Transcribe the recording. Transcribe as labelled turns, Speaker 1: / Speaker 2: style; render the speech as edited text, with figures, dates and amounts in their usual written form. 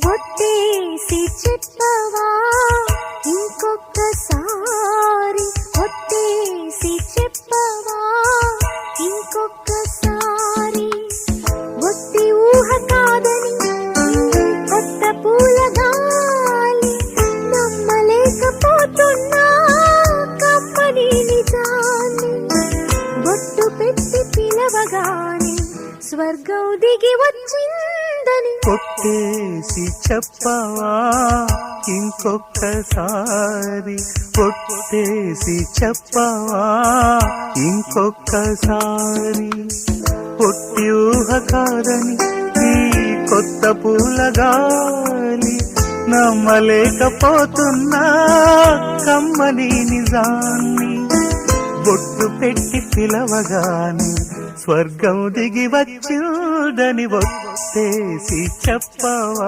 Speaker 1: ఒట్టేసి చెప్పవా ఇంకొక్కసారి, ఒట్టేసి చెప్పవా ఇంకొక్కసారి. ఒట్టి ఊహ కాదని కొత్త పూల గాలి, నమ్మలేకపోతున్నా కమ్మని నిజాన్ని. బొట్టు పెట్టి పిలవగానే స్వర్గం దిగి వచ్చిందని,
Speaker 2: కొట్టేసి చెప్పవా ఇంకొక్కసారి, కొట్టేసి చెప్పవా ఇంకొక్కసారి. ఒట్టి ఊహ కాదని ఈ కొత్త పూల గాలి, నమ్మలేకపోతున్నా కమ్మని నిజాన్ని. బొట్టు పెట్టి పిలవగానే స్వర్గం దిగి వచ్చిందని ఒట్టేసి చెప్పవా.